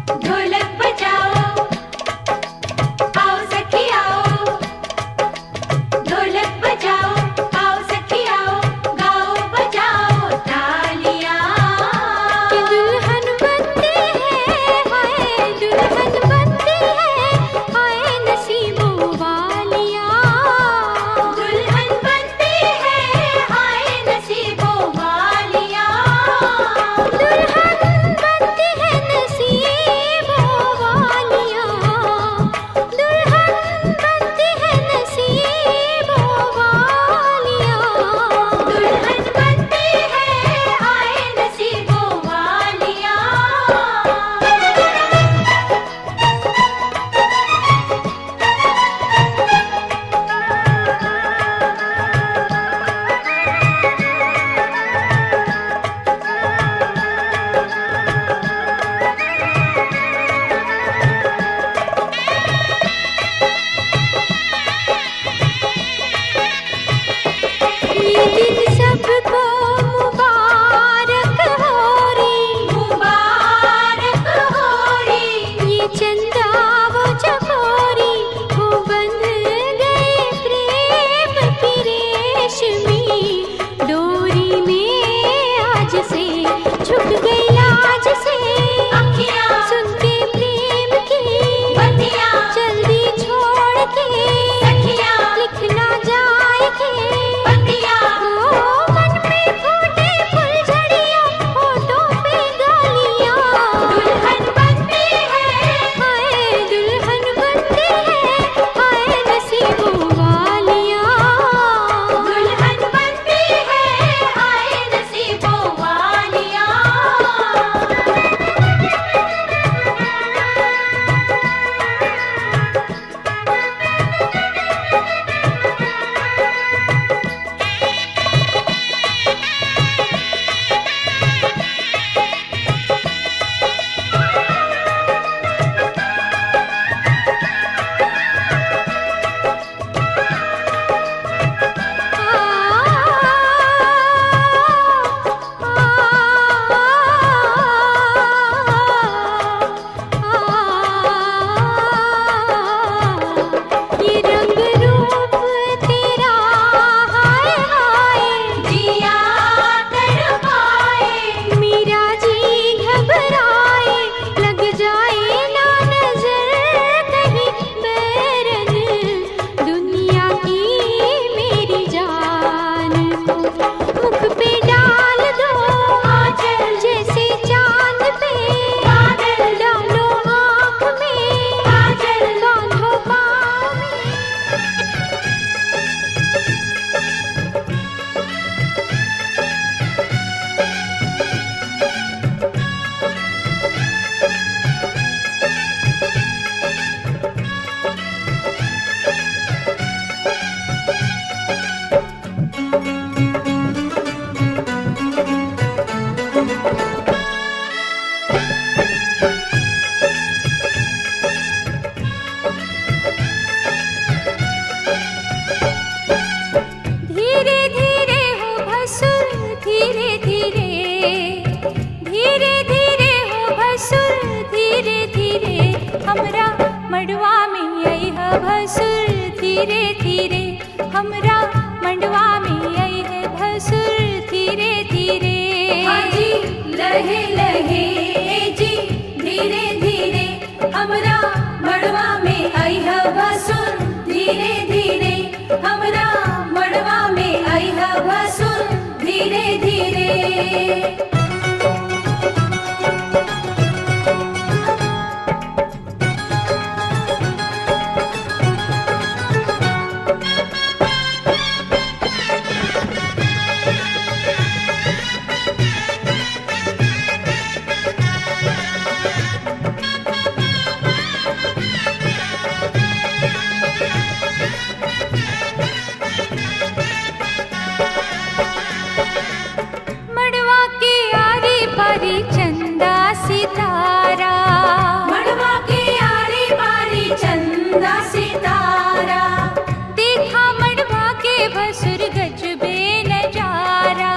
ढोलक बजाओ, आओ सखी आओ। ढोलक बजाओ, आओ सखी आओ, गाओ बजाओ तालियां। कि दुल्हन बनती है, हाय दुल्हन बनती है, हाय नसीबों वालियाँ। दुल्हन बनती है, हाय नसीबों वालियाँ। दुल्हन बनती है नसीबों वालियाँ, दुल्हन बनती है नसीबों वालियाँ। दुल्हन बनती है, हाय नसीबों वालियाँ। ये दिन सबको मुबारक हो रे, मुबारक हो रे। ये चंदा वो चकोरी, वो बंध गए प्रेम की रेशमी डोरी में। आज से झुक गई लाज से अखियाँ सुन के प्रेम की बत्तियाँ जल्दी छोड़ के सखियाँ लिखना जाए के बत्तियाँ। ओ मन में फूटे फुलझड़ियाँ, होठों पे गालियाँ। दुल्हन बनती है, हाय दुल्हन बनती है, हाय नसीबों वालियाँ। दुल्हन बनती है, हाय नसीबों वालियाँ। ये रंग रूप तेरा हाय हाय, जिया तड़पाए, मेरा जी घबराए, लग जाए ना नजर कहीं बैरन दुनिया की मेरी जान को। मुख पे डाल दो आंचल जैसे चांद पे, बादल डालो आँख में, काजल बांधो पाँव में। धीरे धीरे हो भसुर, धीरे धीरे, धीरे धीरे हो भसुर, धीरे धीरे हमरा मड़वा में आई है भसुर, धीरे धीरे हमरा मड़वा में आई है भसुर, धीरे धीरे। हाजी लहे लहे जी, धीरे धीरे हमरा मड़वा में आई है भसुर, धीरे धीरे हमरा मड़वा में आई है भसुर, धीरे धीरे। मड़वा के आरी पारी चंदा सितारा, मड़वा के आरे पारी चंदा सितारा, देखा मड़वा के भसुर गजबे नजारा।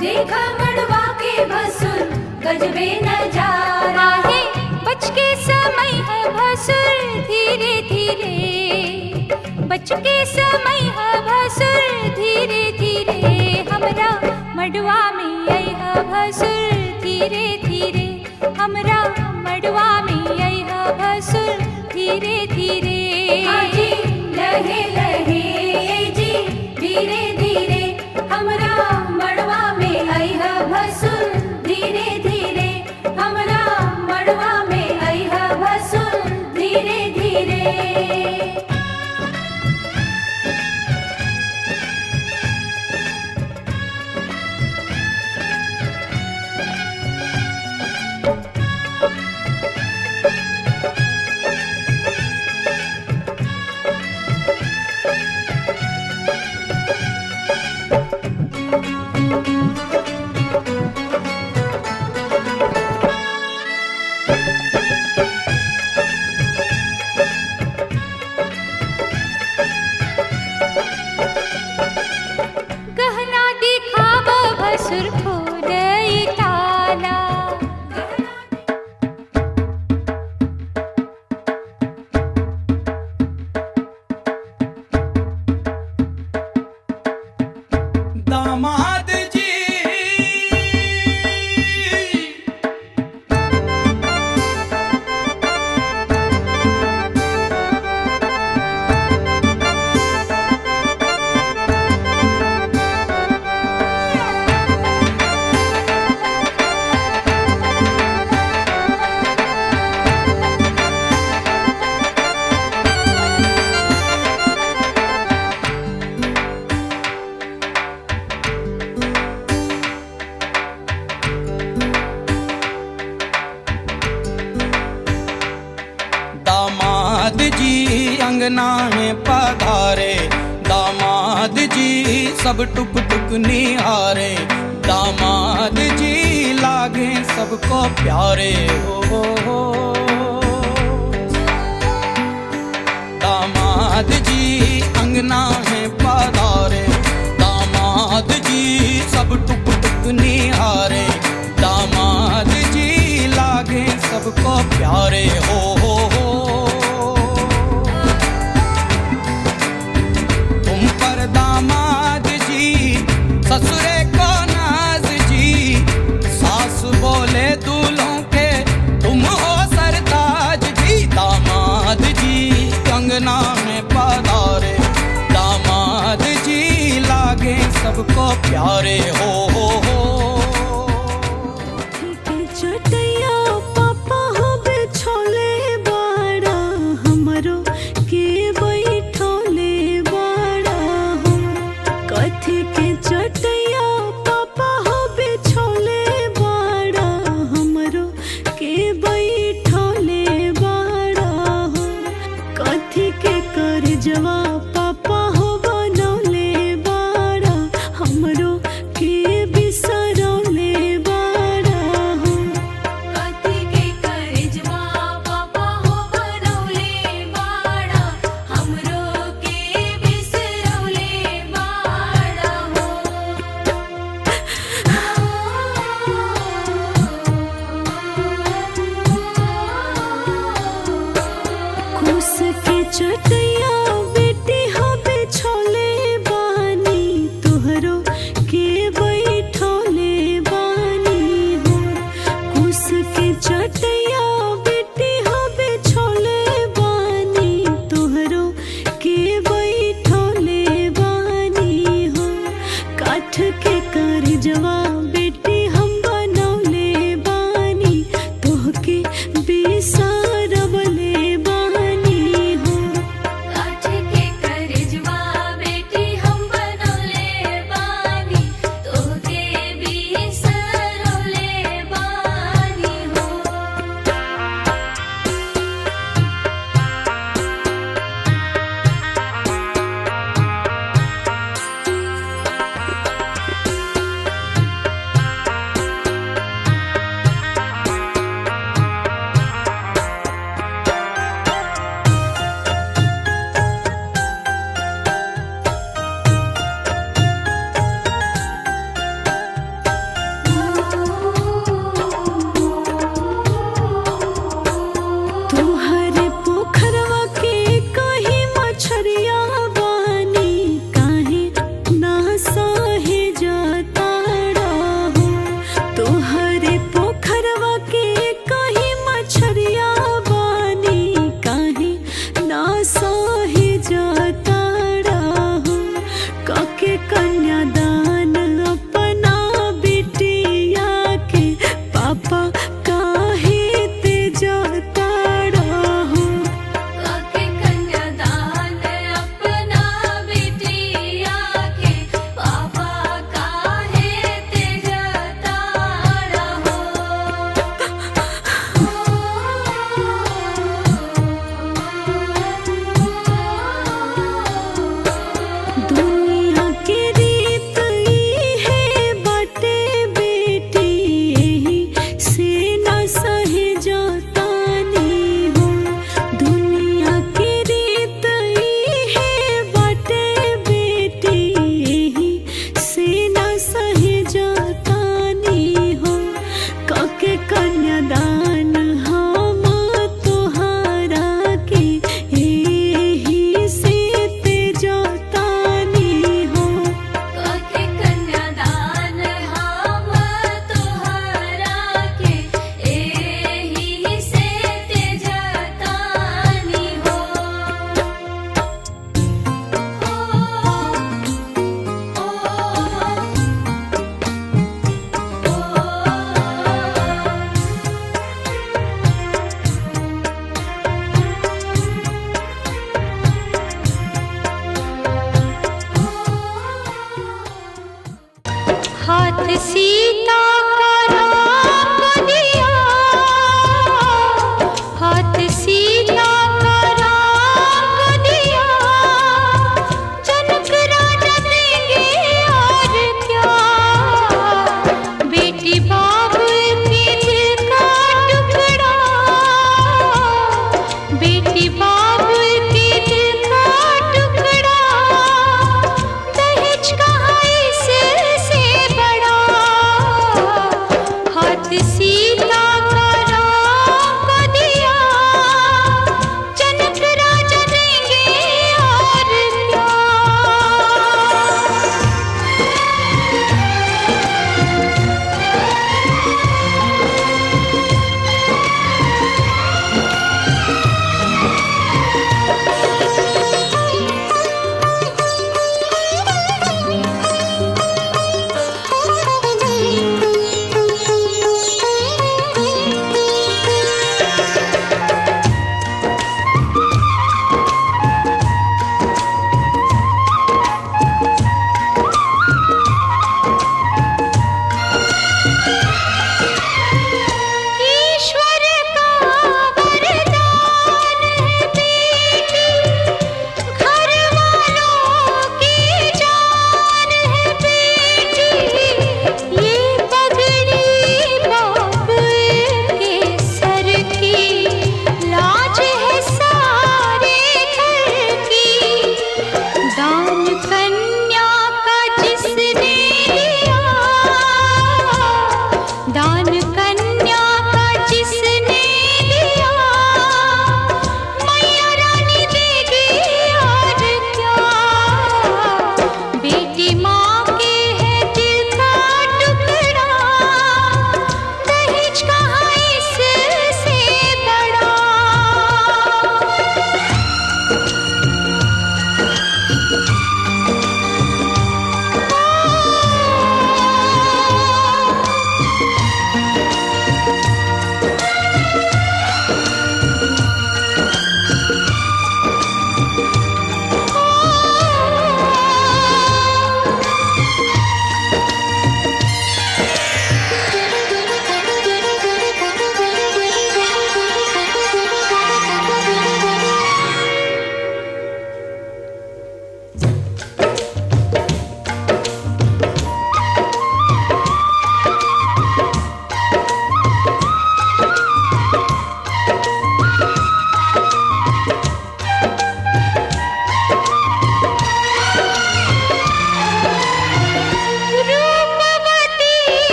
देखा मड़वा के भसुर गजबे नजारा। आहे बच के समय है भसुर धीरे धीरे हमरा मड़वा में अइहा भसुर धीरे धीरे हमरा मड़वा में अइहा भसुर धीरे धीरे हाजी लहे लहे जी धीरे धीरे हमरा मड़वा में अइहा भसुर धीरे धीरे हमरा मड़वा में अइहा भसुर धीरे धीरे गहना दिखावा भसुर खोलई ताला दामाद जी दामाद जी अंगना में पधारे दामाद जी सब टुक टुक निहारे दामाद जी लागे सबको प्यारे हो दामाद जी अंगना में पधारे दामाद जी सब टुक टुक निहारे दामाद जी लागे सबको प्यारे हो तुम पर दामाद जी ससुरे को नाज जी सास बोले दूल्हों के तुम हो सरताज जी दामाद जी कंगना में पधारे दामाद जी लागे सबको प्यारे हो चटैया पापा हो बिछोले बाड़ा हमरो के बैठोले बाड़ा हो कथी के चटैया पापा हो बिछोले बाड़ा हमरो के बैठोले बाड़ा हो कथी के करजवा पापा हो बनौले बाड़ा हमरो के बिसरौले बाड़ा हो कथी के करजवा पापा हो बनौले बाड़ा हमरो के बिसरौले बाड़ा खुश के चटैया बेटी हो बिछोले बानी तोहरो के बैठोले बानी हो खुश के चटैया बेटी हो बिछोले बानी तोहरो के बैठोले बानी हो काठ के करजवा बेटी हम बनौले बानी तोहके बिसरवले बानी हो काठ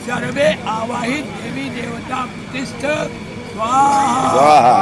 सर्वे आवाहित देवी देवता प्रतिष्ठ स्वाहा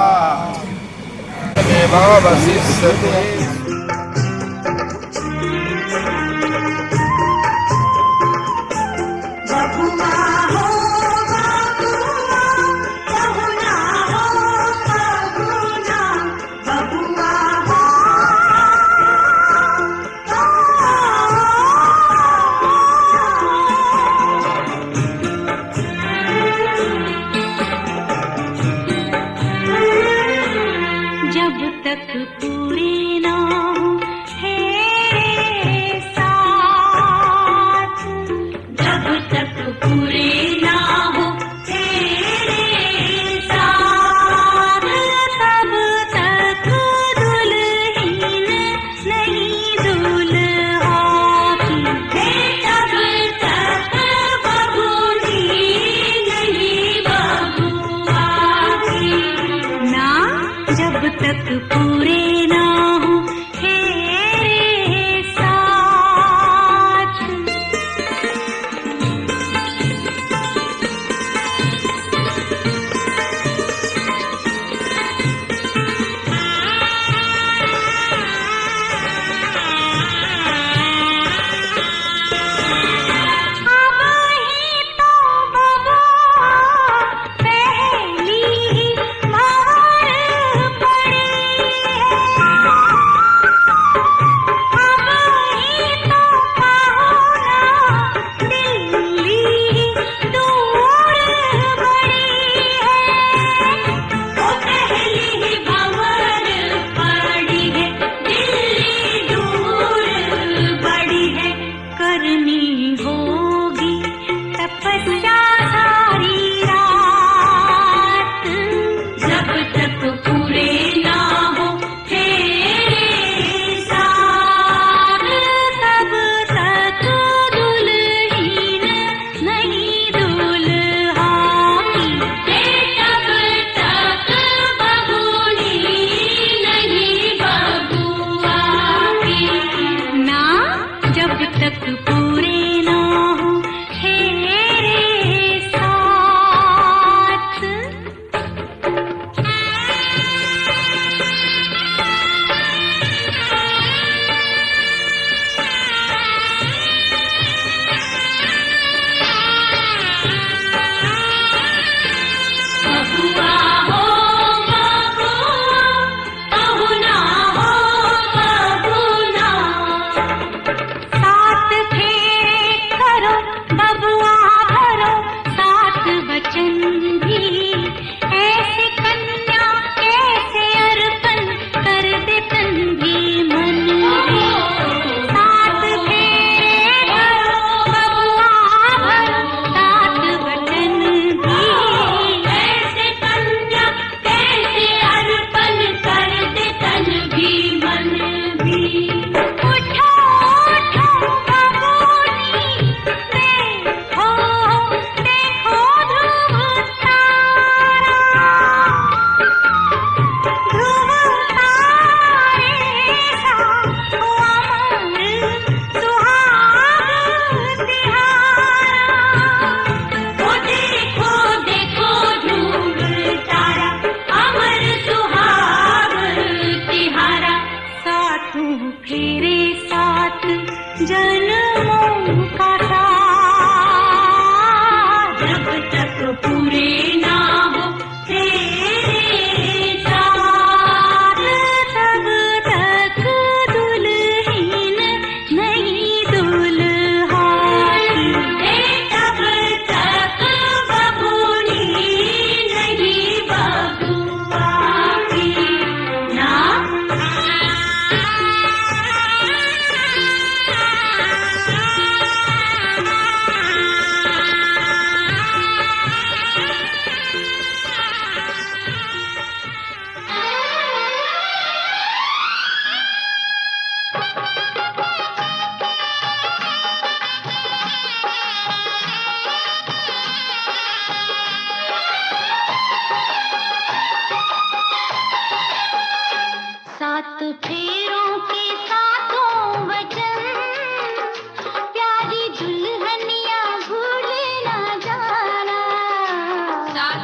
जब तक पूरे ना हो तेरे साथ, जब तक पूरे ना हो तेरे साथ, तब तक दुल्हन नहीं दुल्हा की, तब तक बबूनी नहीं बबुआ की ना, जब तक पूरे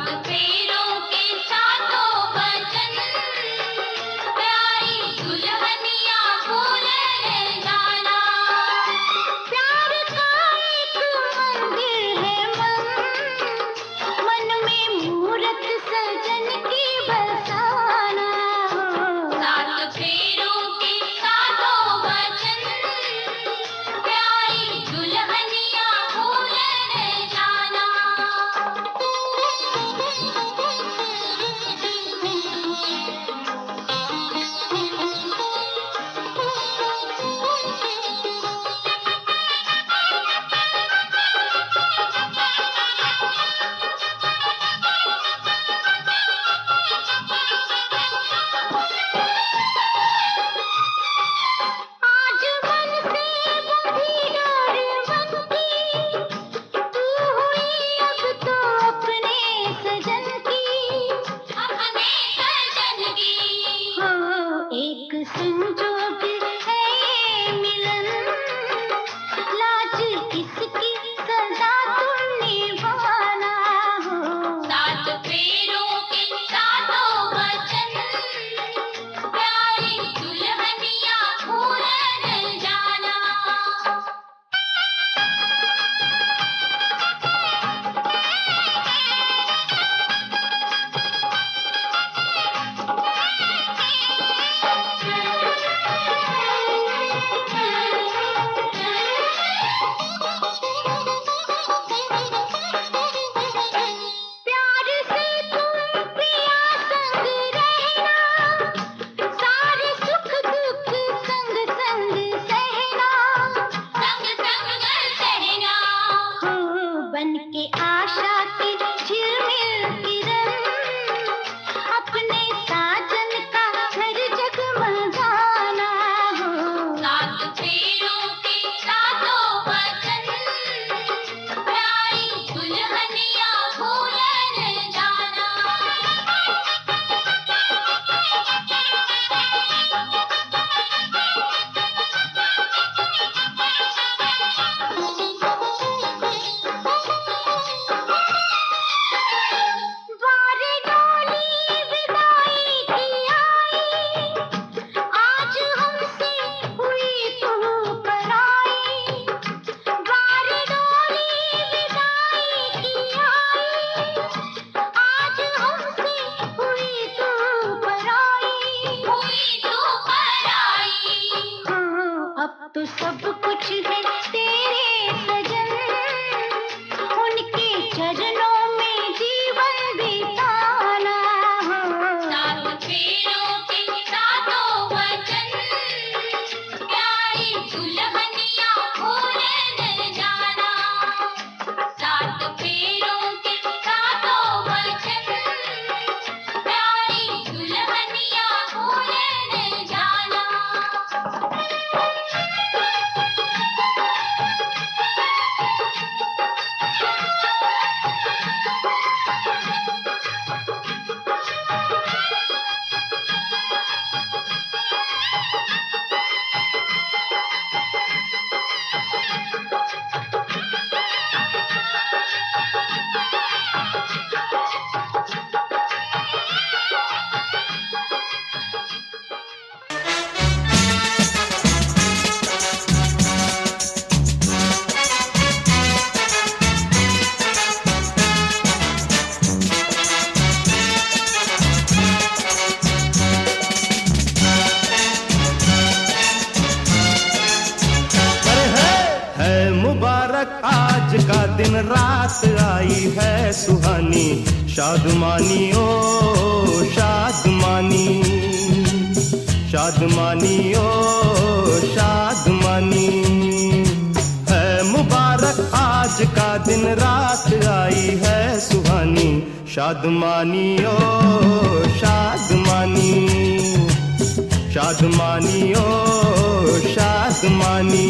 सात फेरों के सातों वचन प्यारी दुल्हनिया भूल न जाना। प्यार का एक मंदिर है मन में मूरत सजन की बसाना। सात फेरों के सातों वचन प्यारी दुल्हनिया भूल न जाना। आज मन से बंधी डोर बनती तू हुई अब तो अपने सजन की। अपने सजन की हो एक संजोग है ये मिलन लाज किसकी सदा तुम निभाना। हो सात फेरों के सातों वचन प्यारी दुल्हनिया भूल न जाना। प्यार से तुम पिया संग रहना सारे सुख दुख संग संग सहना। संग संग सहना हो बन के आशा की झिलमिल किरण अपने साजन का घर जगमगाना। हो सात फेरों के सातों वचन प्यारी दुल्हनिया भूल न जाना। द्वारे डोली विदाई की आई आज हमसे हुई तू पराई। द्वारे डोली विदाई की आई आज हमसे हुई तू पराई। हुई तो पराई हाँ अब तो सब कुछ है तेरे सजन उनके चरणों में जीवन बिताना। सात फेरों के सातों वचन प्यारी दुल्हनिया भूल न जाना। सात फेरों के सातों वचन प्यारी दुल्हनिया भूल न जाना। आज का दिन रात आई है सुहानी शादमानी ओ शादमानी शादमानी ओ शादमानी है मुबारक आज का दिन रात आई है सुहानी शादमानी ओ शादमानी शादमानी ओ शादमानी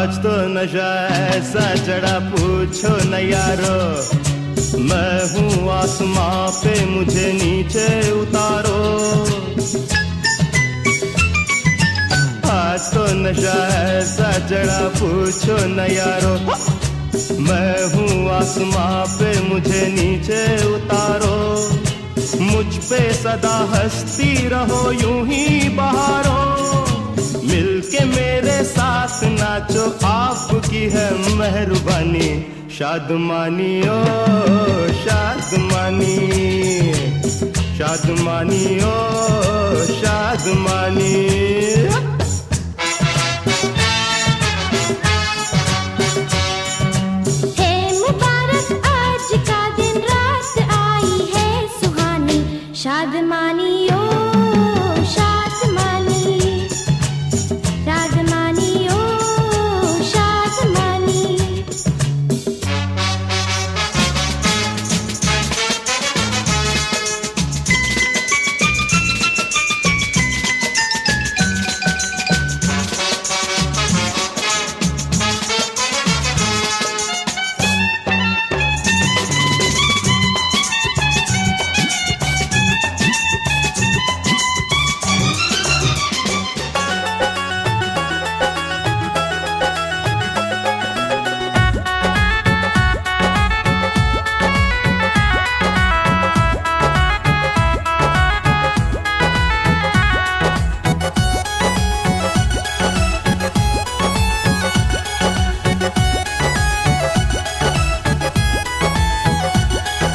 आज तो नशा ऐसा चढ़ा पूछो न यारो, मैं हूँ आसमां पे मुझे नीचे उतारो। आज तो नशा ऐसा चढ़ा पूछो न यारो, मैं हूँ आसमां पे मुझे नीचे उतारो। मुझ पे सदा हंसती रहो यूं ही बहारो, मिलके मेरे साथ नाचो आपकी है मेहरबानी। शादमानी ओ शादमानी, शादमानी ओ शादमानी। है मुबारक आज का दिन, रात आई है सुहानी। शादमानी ओ शादमानी, शादमानी ओ शादमानी।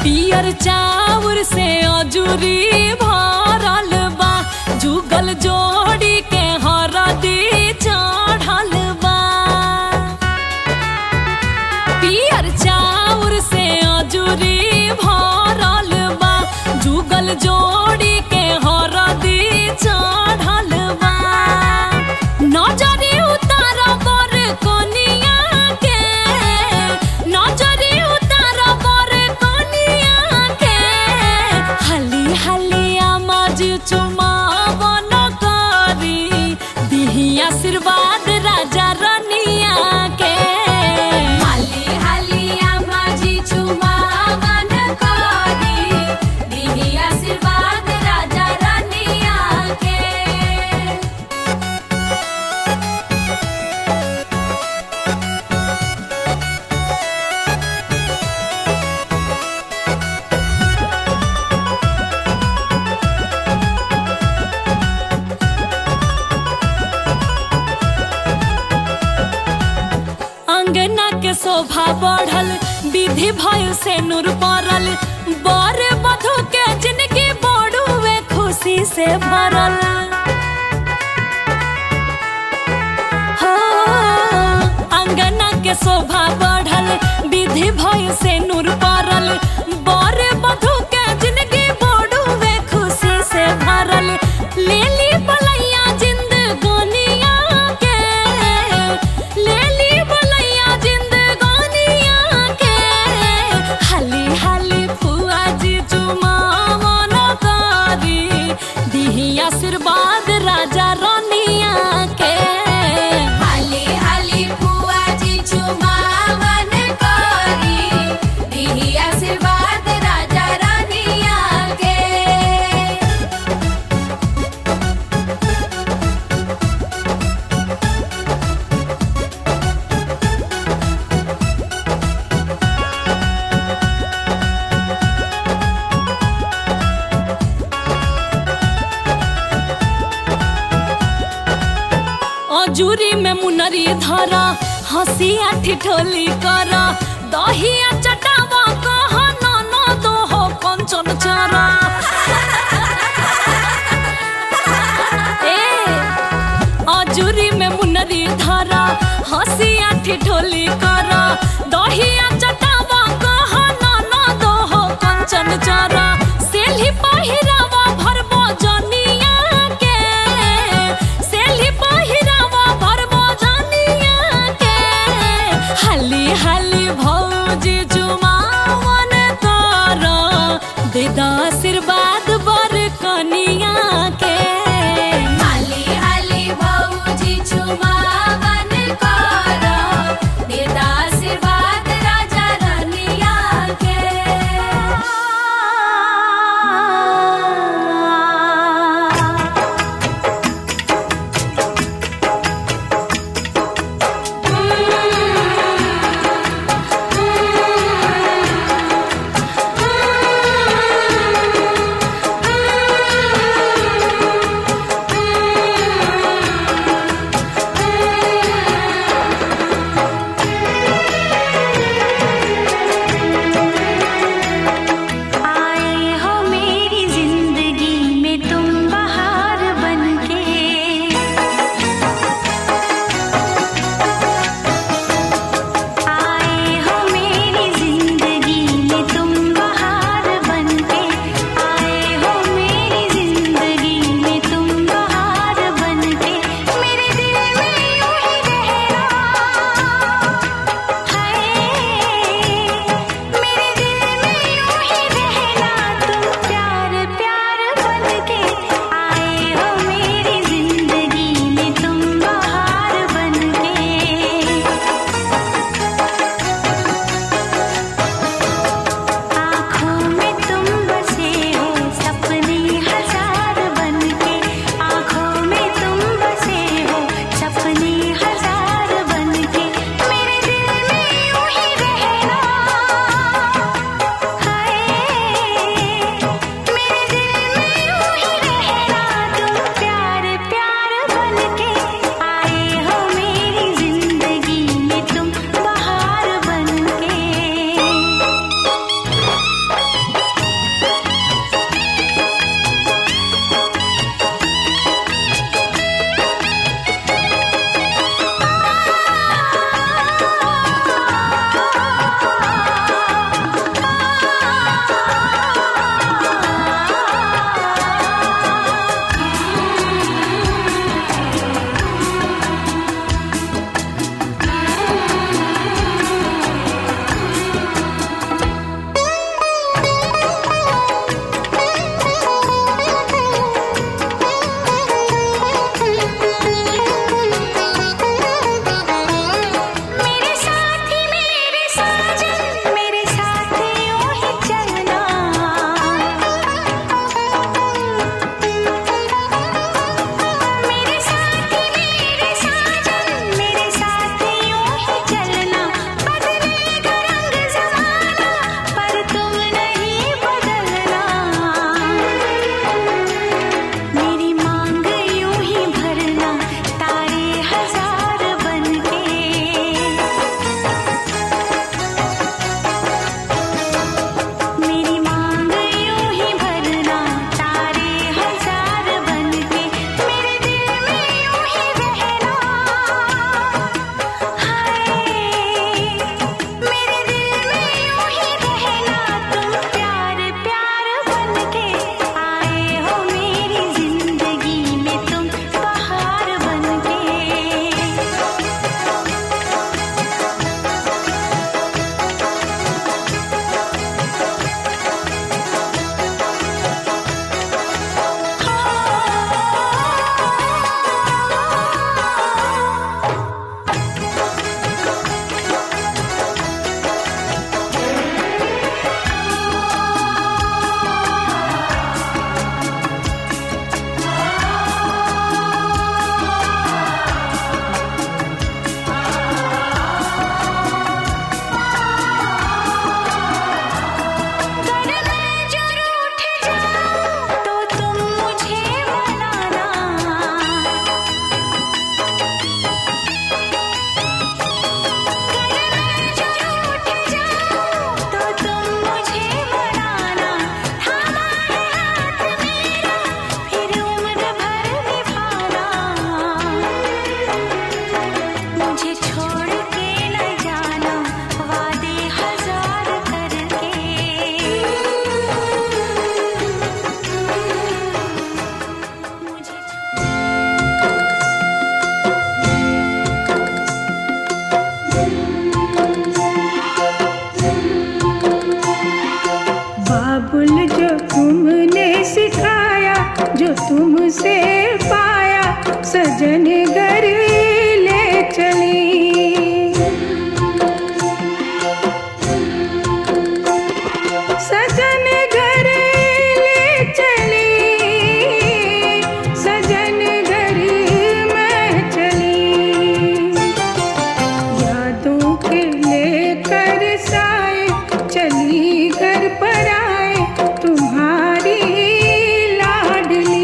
पियर चाउर से अजूरी भरल बा, जुगल जोड़ी के हरदी चढ़ल बा। पियर चाउर से अजूरी भरल बा, जुगल जोड़ी के हरदी चढ़ल बा। नजरी उतार बर कोनिया के, नजरी उतार बर कोनिया के। हाली हाली आमाज चुमावन करी, दिही आशीर्वाद राजा रनिया के। हाली हाली आमाज चुमावन करी, दिही आशीर्वाद राजा रनिया के। अंगना के शोभा बढ़ल, विधि भय से नूर पड़ल, बर वधू के जिंदगी बड़ुए खुशी से भरल। हो अंगना के शोभा बढ़ल, विधि भय से नूर पड़ल, बर वधू के जिंदगी बड़ुए खुशी से भरल। लेली बलैया जिंदगानिया के, लेली बलैया जिंदगानिया के। हाली हाली फुआ जी चुमावन करी, दिही आशीर्वाद राजा रनिया के। हाली हाली फुआ जी चुमावन करी, दिही आशीर्वाद राजा रनिया के। अजूरी में मुनरी धरा, हंसिया ठिठोली करा, दहिया चटावा कह न दो हो कंचन चरा। अजूरी में मुनरी धरा, हंसिया ठिठोली करा, दहिया चटावा कह न दो हो कंचन चरा। सेल्ही पहिरावा भरबो जनिया के, सेल्ही पहिरावा भरबो जनिया के। हाली हाली भौजी चुमावन करा, दे द आशीर्वाद बर कनिया के। हाली हाली भौजी चुमावन करा, सजन घर ले चली। सजन घर ले चली, सजन घर मैं चली। यादों के लेकर साए चली घर पर आए तुम्हारी लाडली।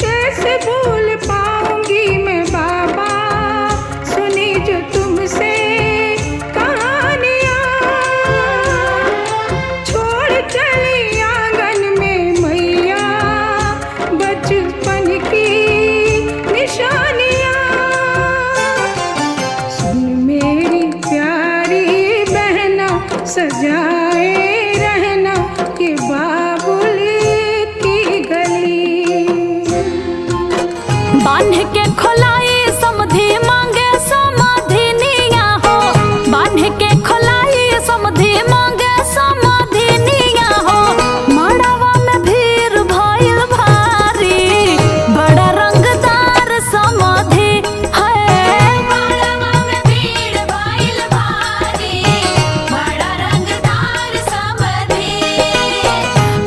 कैसे भूल पाऊंगी मैं बाबा सुनी जो तुमसे कहानियाँ। छोड़ चली आंगन में मैया बचपन की निशानियाँ। सुन मेरी प्यारी बहना सजाए रहना ये बाबुल की गली। बांध के खोलाई समधि मांगे समाधिनिया हो, बांध के खोलाई समधि मांगे समाधिनिया हो। मड़वा में भीड़ भइल भारी बड़ा रंगदार समाधि है। मड़वा में भीड़ भइल भारी बड़ा रंगदार समधि।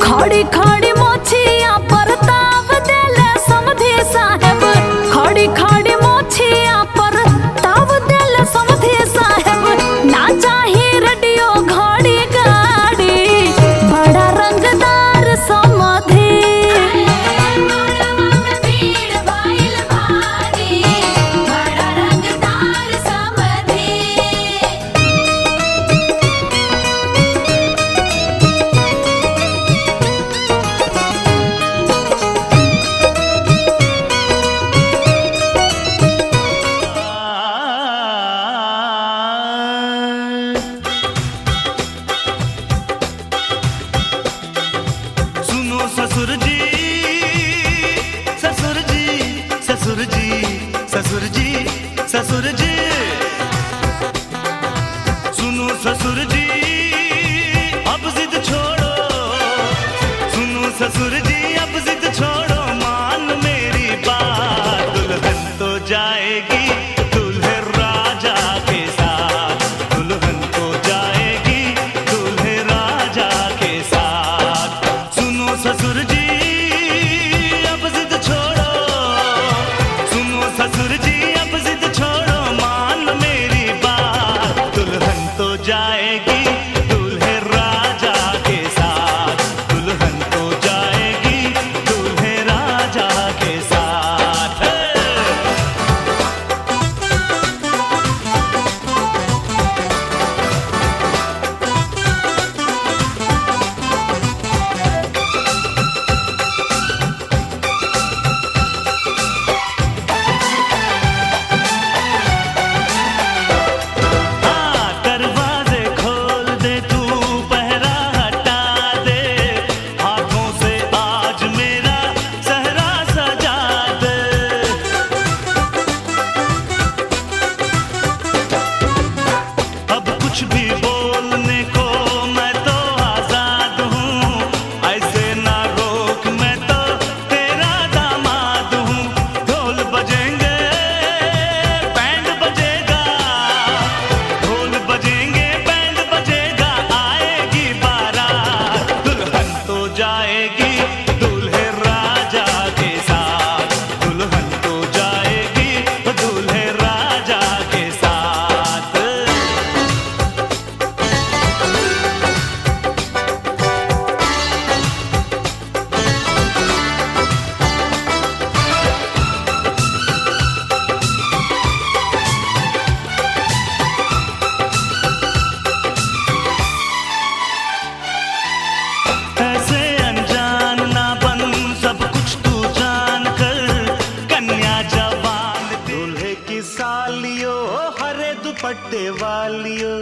खड़ी खड़ी मोछिया पर ताव देले समधि साहेब, खड़ी खड़ी मोछिया पर ताव देले समधि साहेब। ना चाही रेडियो घड़ी गाड़ी बड़ा रंगदार समधि। मड़वा में भीड़ भइल भारी बड़ा रंगदार समधि। सुनो ससुर जी, ससुर जी, ससुर जी, ससुर जी, ससुर जी। सुनो ससुर जी अब जिद छोड़ो, सुनो ससुर जी अब जिद छोड़ो। मान मेरी बात, दुल्हन तो जाएगी दूल्हे राजा के साथ, दुल्हन तो जाएगी दूल्हे राजा के साथ। सुनो ससुर जी अब जिद छोड़ो, सुनो ससुर जी अब जिद छोड़ो। मान मेरी बात, दुल्हन तो जाएगी दूल्हे राजा के साथ, दुल्हन तो जाएगी दूल्हे राजा के साथ। हाँ, दरवाजे खोल वालियो,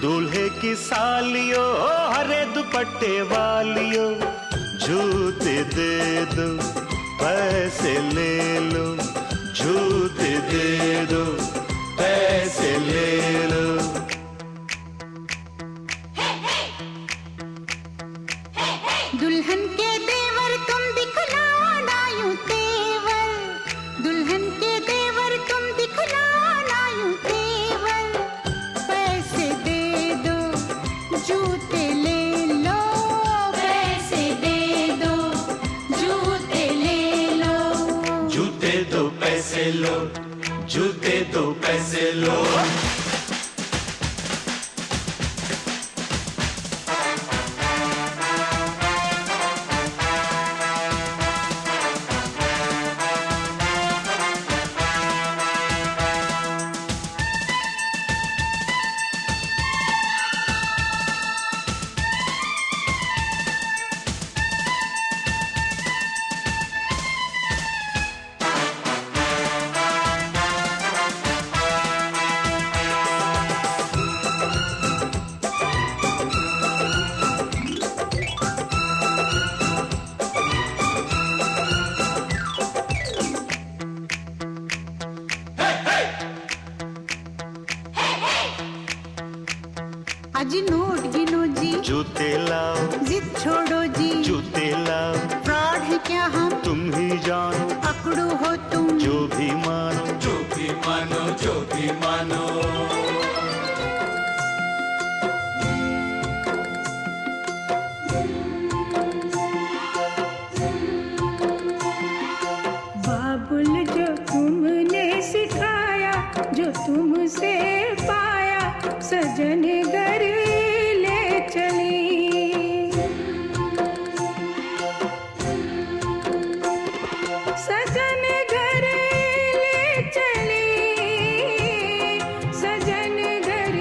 दूल्हे की सालियो, हरे दुपट्टे वालियो, जूते दे दो पैसे ले लो, जूते दे दो पैसे ले लो। दुल्हन के देवर तुम दिखलाओ ना यूं तेवर, दुल्हन के देवर तुम दिखलाओ ना यूं तेवर, पैसे दे दो जूते ले लो, पैसे दे दो जूते ले लो, जूते दो पैसे लो, जूते दो पैसे लो। आज नोट गिनो जी, जूते लाओ, जिद छोड़ो जी, जूते लाओ, फ्रॉड है क्या हम तुम ही जानो, पकड़ो हो तुम जो भी मानो, जो भी मानो, जो भी मानो। बाबुल जो तुमने सिखाया, जो तुमसे पाया, सजन घर ले चली, सजन घर ले चली, सजन घर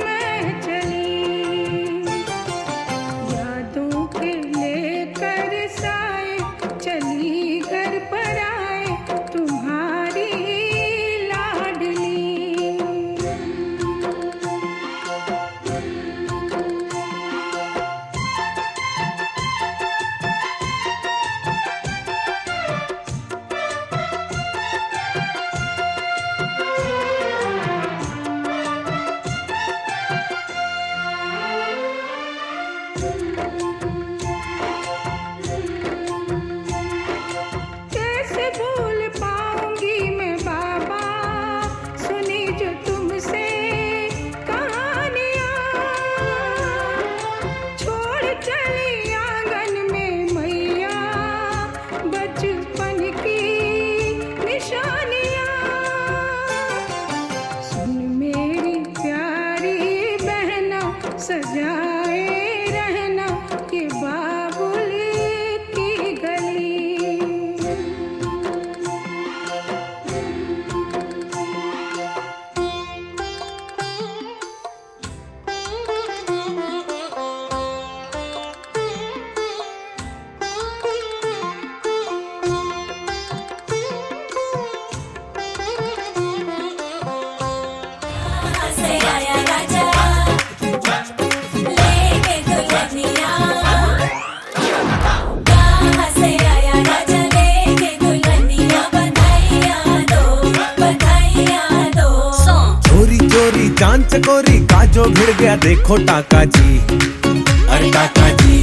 में चली, यादों के लेकर साए चली घर पर आए तुम्हारी लाडली। कैसे भूल पाऊंगी मैं बाबा, सुनी जो तुमसे कहानियाँ, छोड़ चली आंगन में मैया बचपन की निशानियाँ। सुन मेरी प्यारी बहना, सजाए रहना ये बाबुल की गली। से आया राजा लेके दुल्हनिया, कहाँ से आया राजा लेके दुल्हनिया, बधाइयाँ दो, बधाइयाँ दो। चोरी चोरी चांद चकोरी का जो भिड़ गया देखो टाका जी, अरे टाका जी,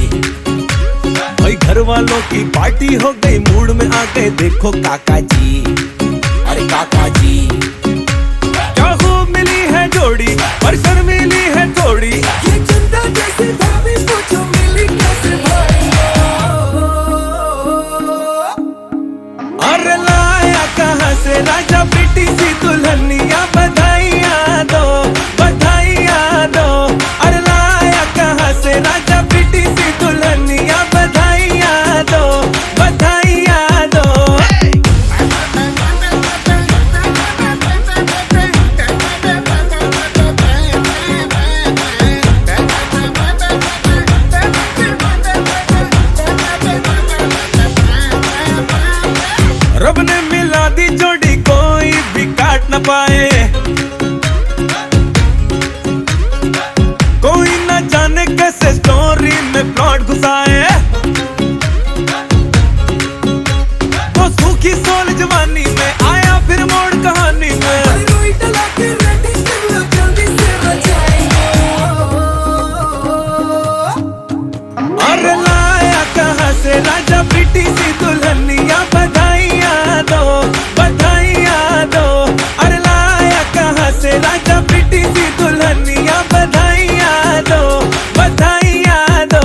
भाई घर वालों की पार्टी हो गई, मूड में आ गए देखो काका जी, अरे काका जी। क्या खूब मिली है जोड़ी पर शर्मीली है थोड़ी, ये चंदा जैसी भाभी पूछो मिली कैसे भाई। अरे लाया कहाँ से राजा बेटी सी दुल्हनिया, बधाइयाँ दो, बधाइयाँ दो। अरे लाया कहाँ से राजा बेटी सी दुल्हनिया, बधाइयाँ दो, बधाइयाँ दो। छोटी सी दुल्हनिया बधाइयाँ दो, बधाइयाँ दो।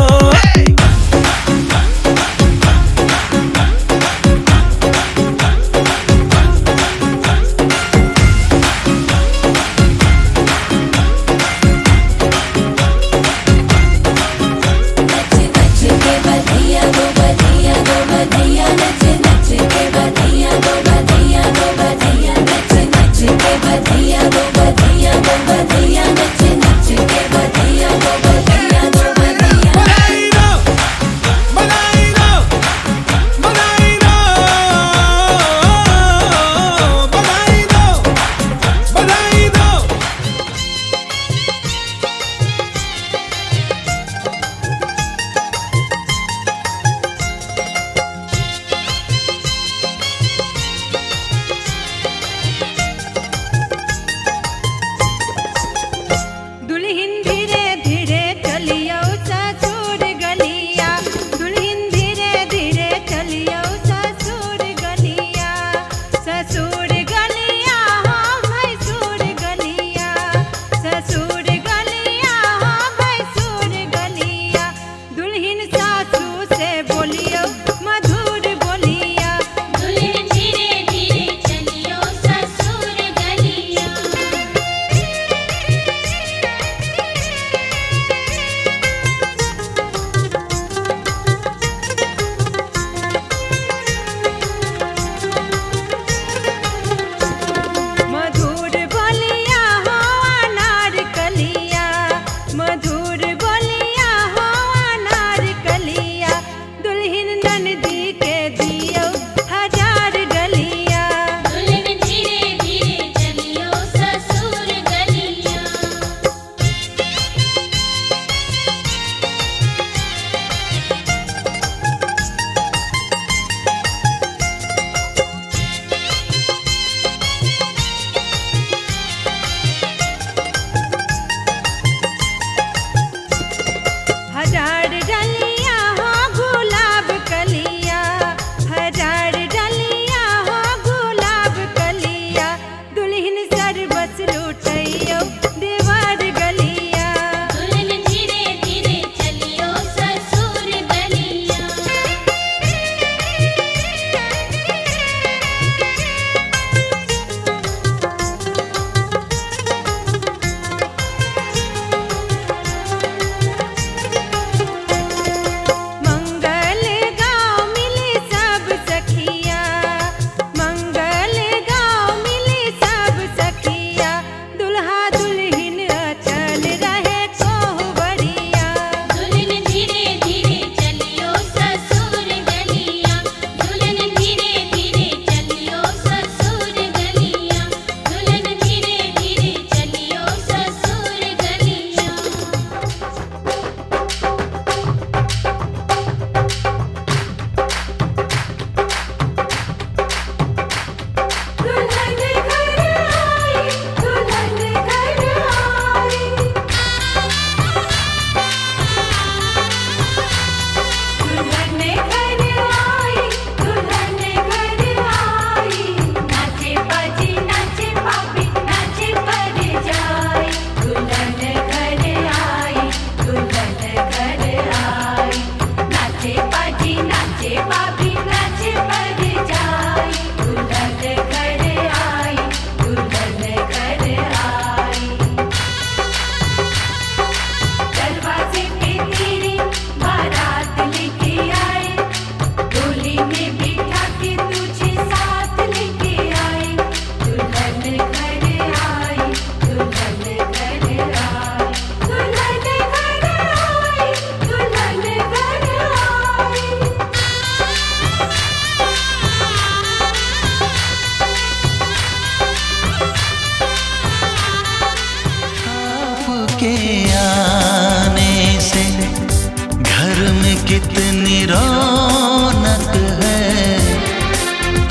कितनी रौनक है,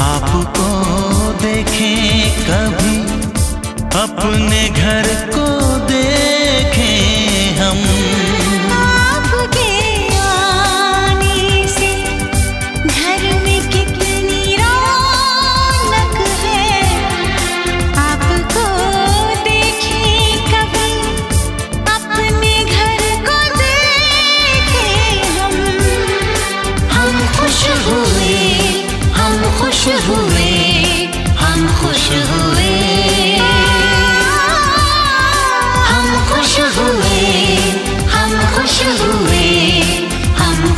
आपको देखें कभी अपने घर को देखें हम। आपके आने से घर में कितनी रौनक है, आपको देखें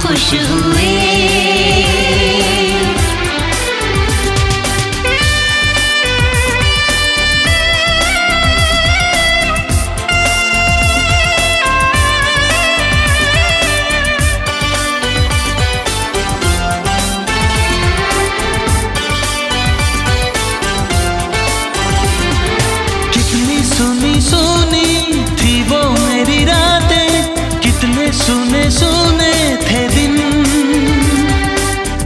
खुश हुए। सुनी सुनी थी वो मेरी रातें, कितने सुने सुने थे दिन।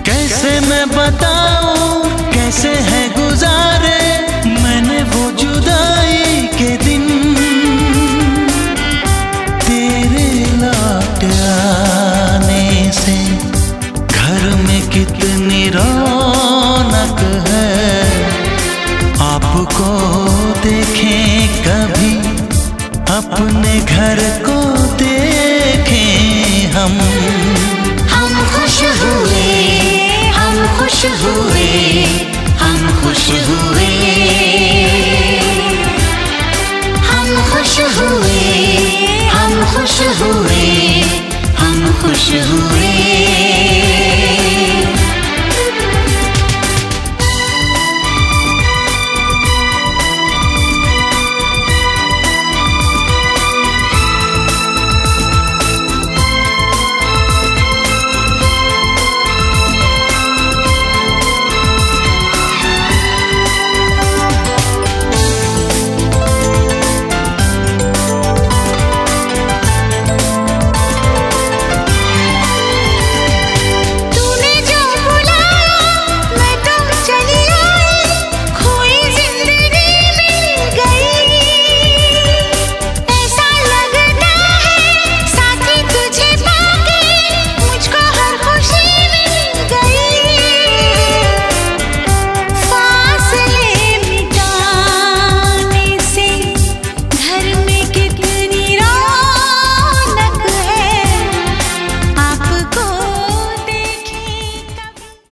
कैसे मैं बताऊं कैसे है गुजारे मैंने वो जुदाई के दिन। तेरे लौट आने से घर में कितनी रौनक है, आपको देखें कभी अपने घर को देखें हम खुश हुए, हम खुश हुए, हम खुश हुए।